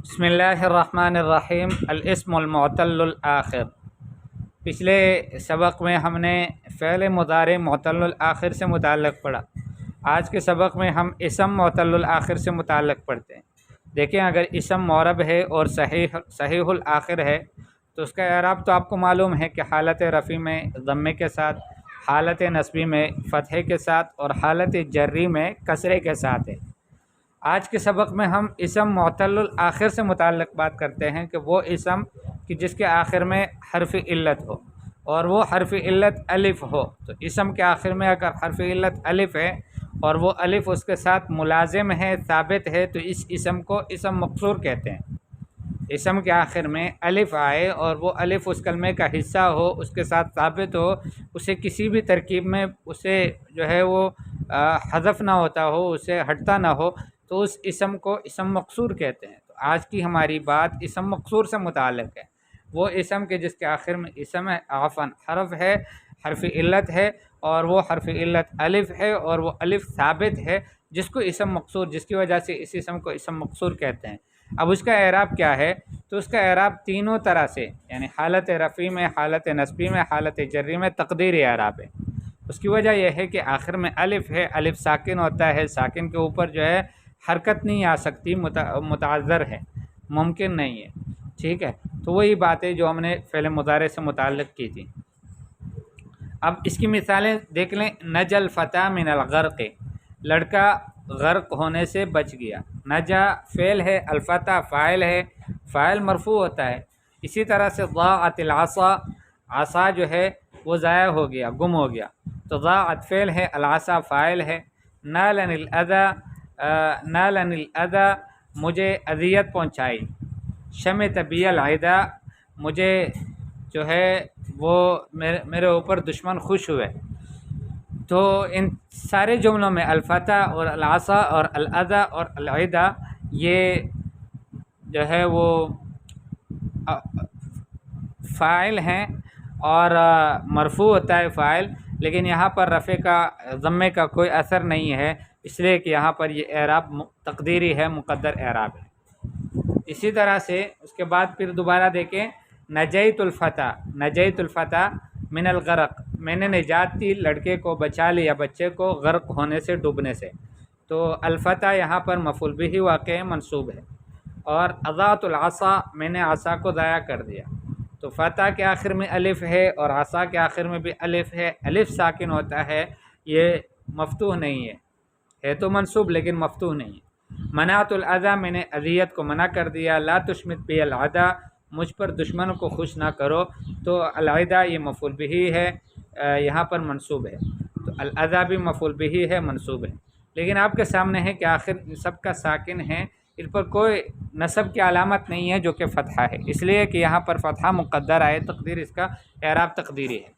بسم اللہ الرحمن الرحیم۔ الاسم المعتل الآخر۔ پچھلے سبق میں ہم نے فعل مضارع معتل الآخر سے متعلق پڑھا۔ آج کے سبق میں ہم اسم معتل الآخر سے متعلق پڑھتے ہیں۔ دیکھیں، اگر اسم معرب ہے اور صحیح الآخر ہے تو اس کا اعراب تو آپ کو معلوم ہے کہ حالت رفع میں ضمے کے ساتھ، حالت نصبی میں فتحے کے ساتھ اور حالت جری میں کسرے کے ساتھ ہے۔ آج کے سبق میں ہم اسم معتل الآخر سے متعلق بات کرتے ہیں کہ وہ اسم کہ جس کے آخر میں حرف علت ہو اور وہ حرف علت الف ہو۔ تو اسم کے آخر میں اگر حرف علت الف ہے اور وہ الف اس کے ساتھ ملازم ہے، ثابت ہے، تو اس اسم کو اسم مقصور کہتے ہیں۔ اسم کے آخر میں الف آئے اور وہ الف اس کلمے کا حصہ ہو، اس کے ساتھ ثابت ہو، اسے کسی بھی ترکیب میں اسے جو ہے وہ حذف نہ ہوتا ہو، اسے ہٹتا نہ ہو، تو اس اسم کو اسم مقصور کہتے ہیں۔ تو آج کی ہماری بات اسم مقصور سے متعلق ہے۔ وہ اسم کے جس کے آخر میں اسم حرف ہے، حرف علت ہے، اور وہ حرف علت الف ہے اور وہ الف ثابت ہے، جس کو اسم مقصور، جس کی وجہ سے اس اسم کو اسم مقصور کہتے ہیں۔ اب اس کا اعراب کیا ہے؟ تو اس کا اعراب تینوں طرح سے، یعنی حالت رفع میں، حالت نصبی میں، حالت جری میں تقدیری اعراب ہے۔ اس کی وجہ یہ ہے کہ آخر میں الف ہے، الف ساکن ہوتا ہے، ساکن کے اوپر جو ہے حرکت نہیں آ سکتی، متعذر ہے، ممکن نہیں ہے، ٹھیک ہے۔ تو وہی باتیں جو ہم نے فعل مضارع سے متعلق کی تھی۔ اب اس کی مثالیں دیکھ لیں۔ نجا الفتى من الغرق، لڑکا غرق ہونے سے بچ گیا۔ نجا فعل ہے، الفتى فاعل ہے، فاعل مرفوع ہوتا ہے۔ اسی طرح سے ضاعت العصا، عصا جو ہے وہ ضائع ہو گیا، گم ہو گیا، تو ضاعت فعل ہے، العصا فاعل ہے۔ نالنی الاذى، نالنی الاذى مجھے اذیت پہنچائی۔ شمت بی العدا، مجھے جو ہے وہ میرے اوپر دشمن خوش ہوئے۔ تو ان سارے جملوں میں الفتى اور العصا اور الاذى اور العدا یہ جو ہے وہ فاعل ہیں اور مرفوع ہوتا ہے فاعل، لیکن یہاں پر رفع کا، ضمے کا کوئی اثر نہیں ہے، اس لیے کہ یہاں پر یہ اعراب تقدیری ہے، مقدر اعراب ہے۔ اسی طرح سے اس کے بعد پھر دوبارہ دیکھیں۔ نجیت الفتى، نجیت الفتى من الغرق، میں نے نجات دی، لڑکے کو بچا لیا، بچے کو غرق ہونے سے، ڈوبنے سے۔ تو الفتى یہاں پر مفعول به واقع ہے، منصوب ہے۔ اور اضاعت العصا، میں نے عصا کو ضائع کر دیا۔ تو فتح کے آخر میں الف ہے اور عصا کے آخر میں بھی الف ہے، الف ساکن ہوتا ہے، یہ مفتوح نہیں ہے تو منصوب لیکن مفتوح نہیں ہے۔ منعت الاذى، میں نے اذیت کو منع کر دیا۔ لا تشمت بی العدا، مجھ پر دشمنوں کو خوش نہ کرو، تو العدا یہ مفعول به ہے، یہاں پر منصوب ہے، تو الاذى بھی مفعول به ہے، منصوب ہے۔ لیکن آپ کے سامنے ہے کہ آخر سب کا ساکن ہے، ان پر کوئی نصب کی علامت نہیں ہے جو کہ فتحہ ہے، اس لیے کہ یہاں پر فتحہ مقدر آئے، تقدیر اس کا اعراب تقدیری ہے۔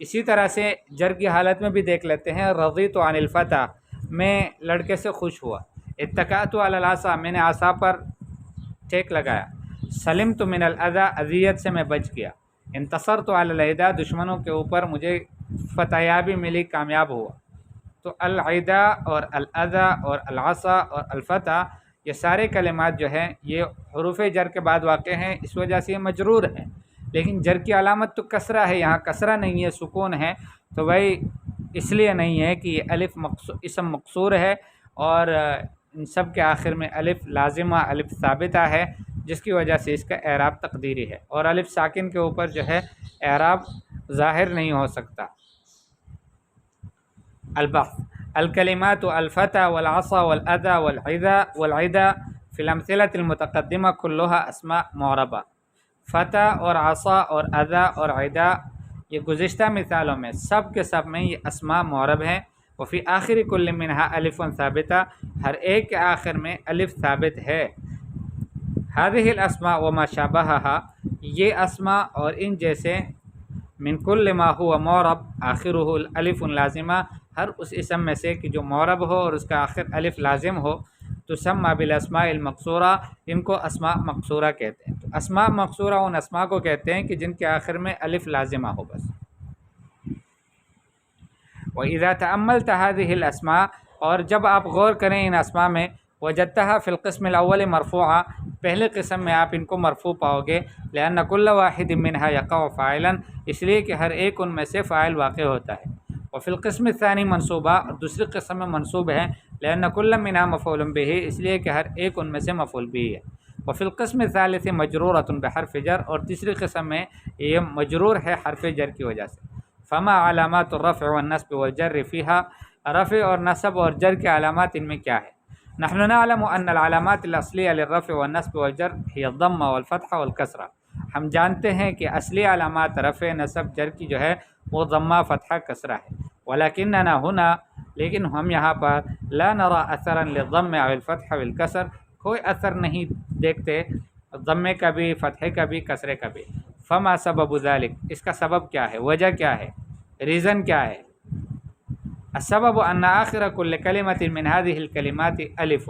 اسی طرح سے جر کی حالت میں بھی دیکھ لیتے ہیں۔ رضیت عن الفتى، میں لڑکے سے خوش ہوا۔ اتکأت علی العصا، میں نے عصا پر ٹیک لگایا۔ سلمت من الاذى، اذیت سے میں بچ گیا۔ انتصرت علی العدا، دشمنوں کے اوپر مجھے فتحیابی ملی، کامیاب ہوا۔ تو العدا اور الاذى اور العصا اور الفتى یہ سارے کلمات جو ہیں یہ حروف جر کے بعد واقع ہیں، اس وجہ سے یہ مجرور ہیں، لیکن جر کی علامت تو کسرہ ہے، یہاں کسرہ نہیں ہے، سکون ہے، تو بھائی اس لیے نہیں ہے کہ یہ الف اسم مقصور ہے اور ان سب کے آخر میں الف لازمہ، الف ثابتہ ہے، جس کی وجہ سے اس کا اعراب تقدیری ہے، اور الف ساکن کے اوپر جو ہے اعراب ظاہر نہیں ہو سکتا۔ البحث۔ الکلمات الفتى والعصا والاذى والعدا فی الامثلة المتقدمة كلها اسماء معربہ۔ فتح اور عصا اور اذى اور عدا یہ گزشتہ مثالوں میں سب کے سب میں یہ اسماء معرب ہیں۔ وفی آخر کل منها الف ثابتہ، ہر ایک کے آخر میں الف ثابت ہے۔ هذه الاسماء وما شابهها، یہ اسماء اور ان جیسے، من کل ما هو معرب آخرہ الف لازمہ، ہر اس اسم میں سے کہ جو معرب ہو اور اس کا آخر الف لازم ہو، تو سمّى بالاسماء المقصورہ، ان کو اسماء مقصورہ کہتے ہیں۔ تو اسماء مقصورہ ان اسماء کو کہتے ہیں کہ جن کے آخر میں الف لازمہ ہو بس۔ وَإِذَا تَأَمَّلْتَ هَذِهِ الْأَسْمَاء، اور جب آپ غور کریں ان اسماء میں، وجدتها فی القسم الاول مرفوعا، پہلے قسم میں آپ ان کو مرفوع پاؤ گے، لأن كل واحد منها يقع فاعلا، اس لیے کہ ہر ایک ان میں سے فاعل واقع ہوتا ہے۔ وفی القسم الثانی منصوبہ، دوسری قسم میں منصوب ہے، لأن كل منها مفعول به، اس لیے کہ ہر ایک ان میں سے مفعول به ہے۔ وفی القسم الثالث مجرورۃ بحرف جر، اور تیسری قسم میں یہ مجرور ہے حرف جر کی وجہ سے۔ فما علامات الرفع والنصب والجر فيها، رفع اور نصب اور جر کے علامات ان میں کیا ہے؟ نحن نعلم ان العلامات الاصلیہ للرفع والنصب والجر هي الضمہ والفتحہ والکسرہ، ہم جانتے ہیں کہ اصلی علامات رفع نصب جر کی جو ہے وہ ضمہ فتحہ کسرہ ہے، ولکننا ہنا، لیکن ہم یہاں پر لا نرى اثرا للضم او الفتح والکسر، کوئی اثر نہیں دیکھتے ضمے کا بھی، فتحے کا بھی، کسرے کا بھی۔ فما سبب ذلك، اس کا سبب کیا ہے، وجہ کیا ہے، ریزن کیا ہے؟ السبب ان آخر كل كلمة من هذه الكلمات الف،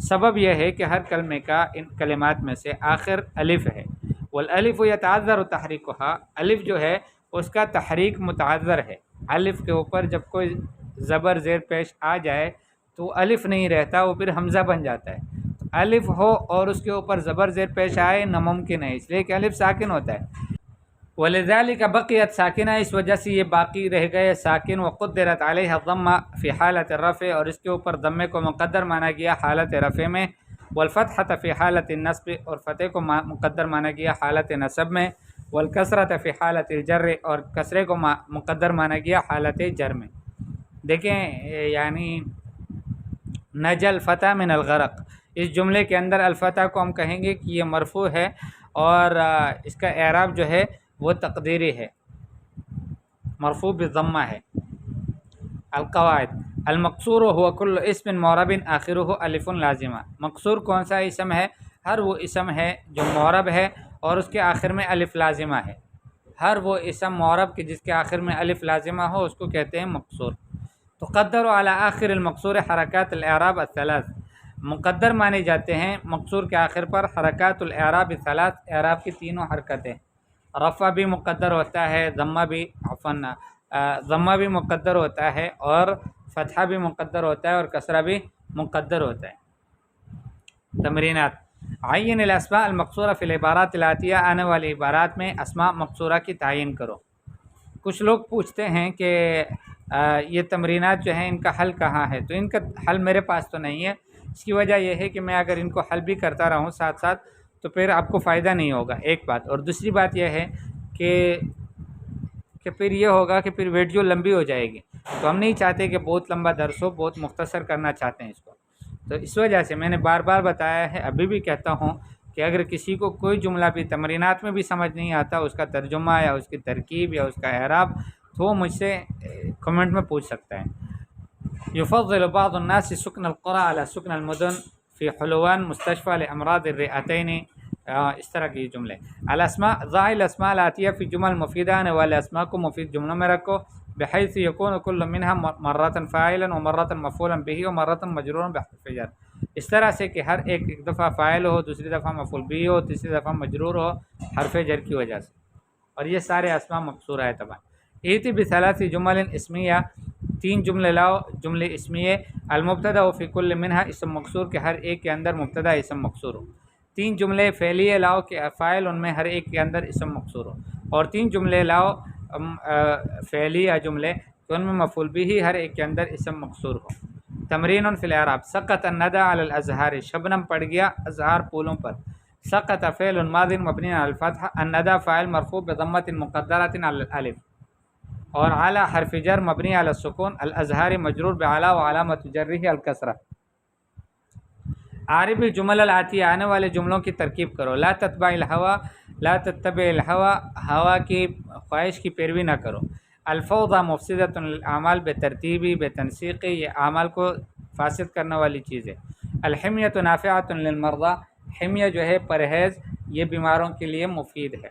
سبب یہ ہے کہ ہر کلمے کا ان کلمات میں سے آخر الف ہے، والالف يتعذر تحریکها، الف جو ہے اس کا تحریک متعذر ہے، الف کے اوپر جب کوئی زبر زیر پیش آ جائے تو الف نہیں رہتا، وہ پھر حمزہ بن جاتا ہے۔ الف ہو اور اس کے اوپر زبر زیر پیش آئے ناممکن ہے، اس لیے کہ الف ساکن ہوتا ہے۔ ولذلك بقیت ساکنہ، اس وجہ سے یہ باقی رہ گئے ساکن، وقدرت علیہ الضمہ فی حالت الرفع، اور اس کے اوپر ضمے کو مقدر مانا گیا حالت رفع میں، والفتحۃ فی حالت النصب، اور فتح کو مقدر مانا گیا حالت نصب میں، والکسرۃ فی حالت الجر، اور کسرے کو مقدر مانا گیا حالت جر میں۔ دیکھیں یعنی نجا الفتح من الغرق، اس جملے کے اندر الفتح کو ہم کہیں گے کہ یہ مرفوع ہے، اور اس کا اعراب جو ہے وہ تقدیری ہے، مرفوع بالضمہ ہے۔ القواعد، المقصور هو كل اسم معرب آخره الف لازمہ، مقصور کون سا اسم ہے؟ ہر وہ اسم ہے جو معرب ہے اور اس کے آخر میں الف لازمہ ہے، ہر وہ اسم معرب کے جس کے آخر میں الف لازمہ ہو اس کو کہتے ہیں مقصور۔ تقدر على آخر المقصور حرکات الاعراب الثلاث، مقدر مانے جاتے ہیں مقصور کے آخر پر حرکات الاعراب الثلاث، اعراب کی تینوں حرکتیں، رفع بھی مقدر ہوتا ہے، ضمہ بھی مقدر ہوتا ہے، اور فتحہ بھی مقدر ہوتا ہے، اور کسرہ بھی مقدر ہوتا ہے۔ تمرینات، عین الاسماء المقصورہ فی العبارات الاتیہ، آنے والی عبارات میں اسماء مقصورہ کی تعین کرو۔ کچھ لوگ پوچھتے ہیں کہ یہ تمرینات جو ہیں ان کا حل کہاں ہے، تو ان کا حل میرے پاس تو نہیں ہے، اس کی وجہ یہ ہے کہ میں اگر ان کو حل بھی کرتا رہوں ساتھ ساتھ تو پھر آپ کو فائدہ نہیں ہوگا، ایک بات، اور دوسری بات یہ ہے کہ پھر یہ ہوگا کہ پھر ویڈیو لمبی ہو جائے گی، تو ہم نہیں چاہتے کہ بہت لمبا درس ہو، بہت مختصر کرنا چاہتے ہیں اس کو، تو اس وجہ سے میں نے بار بار بتایا ہے، ابھی بھی کہتا ہوں کہ اگر کسی کو کوئی جملہ بھی تمرینات میں بھی سمجھ نہیں آتا، اس کا ترجمہ یا اس کی ترکیب یا اس کا اعراب، تو وہ مجھ سے کمنٹ میں پوچھ سکتا ہے۔ یفضل بعض الناس سکن القرى على سکن المدن فی حلوان مستشفى لامراض الرئتین، اس طرح کے جملے۔ الاسماء، ضع الاسماء الاتیہ فی جمل مفیدہ، آنے والے اسماء کو مفید جملوں میں رکھو، بحیث یکون کل منها مرۃ فاعلا ومرۃ مفعولا به ومرۃ مجرورا بحرف جر، اس طرح سے کہ ہر ایک دفعہ فاعل ہو، دوسری دفعہ مفعول به ہو، تیسری دفعہ مجرور ہو حرف جر کی وجہ سے، اور یہ سارے اسماء مقصورہ ہے طبعا۔ ایتی بثلاث جمل اسمیہ، تین جملے لاؤ جملے اسمیہ، المبتدا فی کل منها، اسم مقصور کے ہر ایک کے اندر مبتدا اسم مقصور ہو۔ تین جملے فعلیے لاؤ کہ فاعل ان میں ہر ایک کے اندر اسم مقصور ہو، اور تین جملے لاؤ فعلیہ جملے کہ ان میں مفعول بھی ہر ایک کے اندر اسم مقصور ہو۔ تمرین فی الاعراب، سقط الندى علی الازہار، شبنم پڑ گیا ازہار پھولوں پر۔ سقط فعل ماض مبنی علی الفتح، الندى فاعل مرفوع بضمۃ مقدرۃ علی الالف، اور اعلی حرف جر مبنی علی السکون، الازہار مجرور بعلی وعلامۃ جرہ الکسرہ۔ عارب الجمل الاتیہ، آنے والے جملوں کی ترکیب کرو۔ لا تتبع الہوا، لا تتبع الہوا، ہوا کی خواہش کی پیروی نہ کرو۔ الفوضى مفسدۃ للاعمال، بے ترتیبی بے تنسیقی، یہ اعمال کو فاسد کرنے والی چیز ہے۔ الحمیۃ نافعۃ للمرضى، حمیہ جو ہے پرہیز، یہ بیماروں کے لیے مفید ہے۔